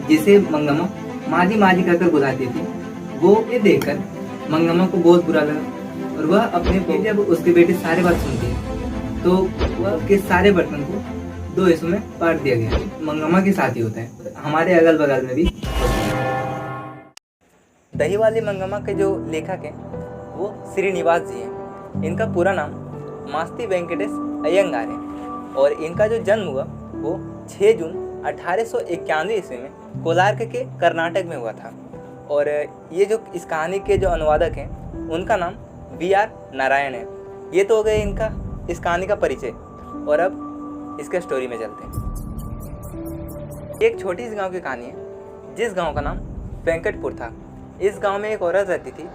जिसे मंगम्मा माजी माजी कहकर बुलाती थी, वो ये देखकर मंगम्मा को बहुत बुरा लगा और वह अपने बेटे जब उसके बेटे सारे बात सुनती है तो वह के सारे बर्तन को 2 हिस्सों में बांट दिया गया। मंगम्मा के साथ ही होता है, हमारे अगल बगल में भी दही वाली मंगम्मा के जो लेखक हैं वो श्रीनिवास जी हैं। इनका पूरा नाम मास्ती वेंकटेश अयंगार है और इनका जो जन्म हुआ वो 6 जून 1891 ईस्वी में कोलार के कर्नाटक में हुआ था। और ये जो इस कहानी के जो अनुवादक हैं उनका नाम VR नारायण है। ये तो हो गए इनका इस कहानी का परिचय और अब इसके स्टोरी में चलते हैं। एक छोटी सी गांव की कहानी है जिस गांव का नाम वेंकटपुर था। इस गांव में एक औरत रहती थी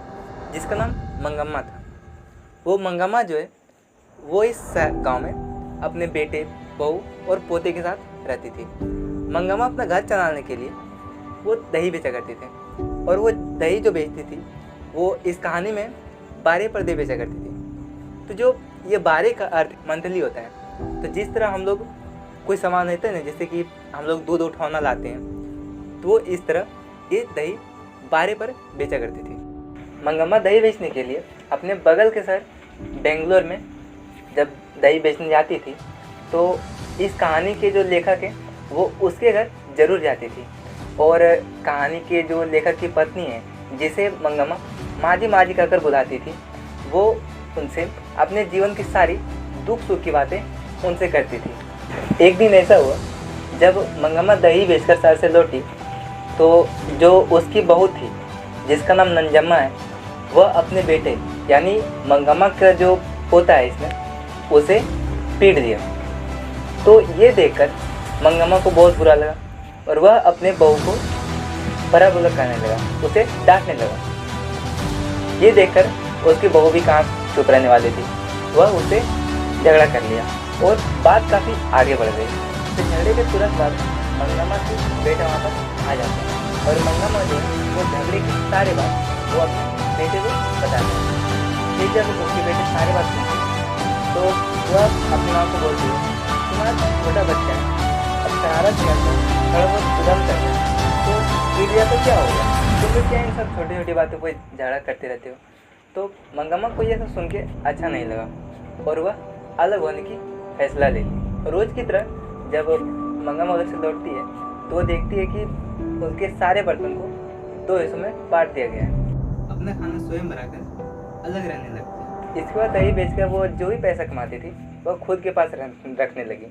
जिसका नाम मंगम्मा था। वो मंगम्मा जो है वो इस गांव में अपने बेटे, बहू और पोते के साथ रहती थी। मंगम्मा अपना घर चलाने के लिए वो दही बेचा करते थे और वो दही जो बेचती थी वो इस कहानी में 12 पर्दे बेचा करती थी। तो जो ये 12 का अर्थ मंथली होता है, तो जिस तरह हम लोग कोई सामान लेते हैं ना, जैसे कि हम लोग दूध उठौना लाते हैं, तो वो इस तरह ये दही 12 पर बेचा करती थी। मंगम्मा दही बेचने के लिए अपने बगल के शहर बेंगलोर में जब दही बेचने जाती थी तो इस कहानी के जो लेखक हैं वो उसके घर जरूर जाती थी। और कहानी के जो लेखक की पत्नी है जिसे मंगम्मा माजी माजी कहकर बुलाती थी, वो उनसे अपने जीवन की सारी दुख सुख की बातें उनसे करती थी। एक दिन ऐसा हुआ जब मंगम्मा दही बेचकर शहर से लौटी तो जो उसकी बहू थी जिसका नाम नंजम्मा है, वह अपने बेटे यानी मंगम्मा का जो पोता है इसमें उसे पीट दिया। तो ये देखकर मंगम्मा को बहुत बुरा लगा और वह अपने बहू को बड़ा बुरा कहने लगा, उसे डांटने लगा। ये देखकर उसकी बहू भी कहाँ चुप रहने वाली थी, वह उसे झगड़ा कर लिया और बात काफ़ी आगे बढ़ गई। तो झगड़े के तुरंत बाद मंगम्मा की बेटा वहाँ पर आ जाता है और मंगम्मा जो है वो झगड़े की सारी बात वो अपने बेटे को बताता है। फिर जब उसके बेटे सारी बात सुनते तो वह अपनी माँ को बोलती है, तुम्हारा छोटा बच्चा है, अब शरारत करता है, थोड़ा बहुत उधम करता है, तो पीट दिया तो क्या होगा, तुम लोग क्या इन सब छोटी छोटी बातों पर झगड़ा करते रहते हो। तो मंगम्मा को ये सब सुन के अच्छा नहीं लगा और वह अलग होने की फैसला ले ली। रोज़ की तरह जब मंगम्मा उधर से लौटती है तो वो देखती है कि उसके सारे बर्तन को 2 हिस्सों में बांट दिया गया है। अपना खाना स्वयं बनाकर अलग रहने लगती है। इसके बाद दही बेचकर वो जो भी पैसा कमाती थी वह खुद के पास रखने लगी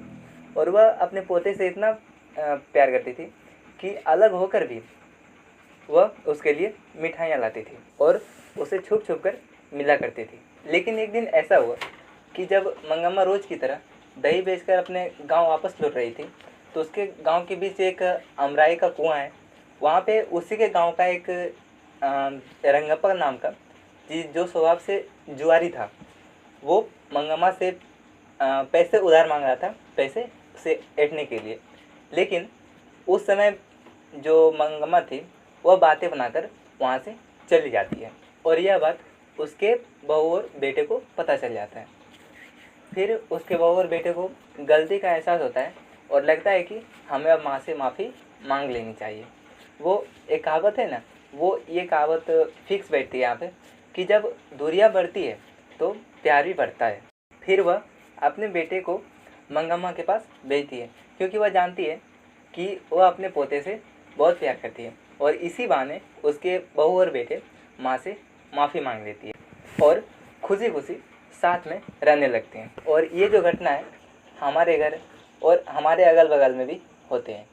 और वह अपने पोते से इतना प्यार करती थी कि अलग होकर भी वह उसके लिए मिठाइयाँ लाती थी और उसे छुप छुप कर मिला करती थी। लेकिन एक दिन ऐसा हुआ कि जब मंगम्मा रोज़ की तरह दही बेचकर अपने गांव वापस लौट रही थी तो उसके गांव के बीच एक अमराई का कुआं है। वहाँ पे उसी के गांव का एक रंगप्पा नाम का जो स्वभाव से जुआरी था, वो मंगम्मा से पैसे उधार मांग रहा था, पैसे से ऐंठने के लिए। लेकिन उस समय जो मंगम्मा थी वह बातें बनाकर वहाँ से चली जाती है और यह बात उसके बहू और बेटे को पता चल जाता है। फिर उसके बहू और बेटे को गलती का एहसास होता है और लगता है कि हमें अब माँ से माफ़ी मांग लेनी चाहिए। वो एक कहावत है ना, वो ये कहावत फिक्स बैठती है यहाँ पे कि जब दूरियां बढ़ती है तो प्यार भी बढ़ता है। फिर वह अपने बेटे को मंगम्मा के पास भेजती है क्योंकि वह जानती है कि वह अपने पोते से बहुत प्यार करती है और इसी बहाने उसके बहू और बेटे माँ से माफ़ी मांग लेती है और खुशी खुशी साथ में रहने लगते हैं। और ये जो घटना है हमारे घर और हमारे अगल बगल में भी होते हैं।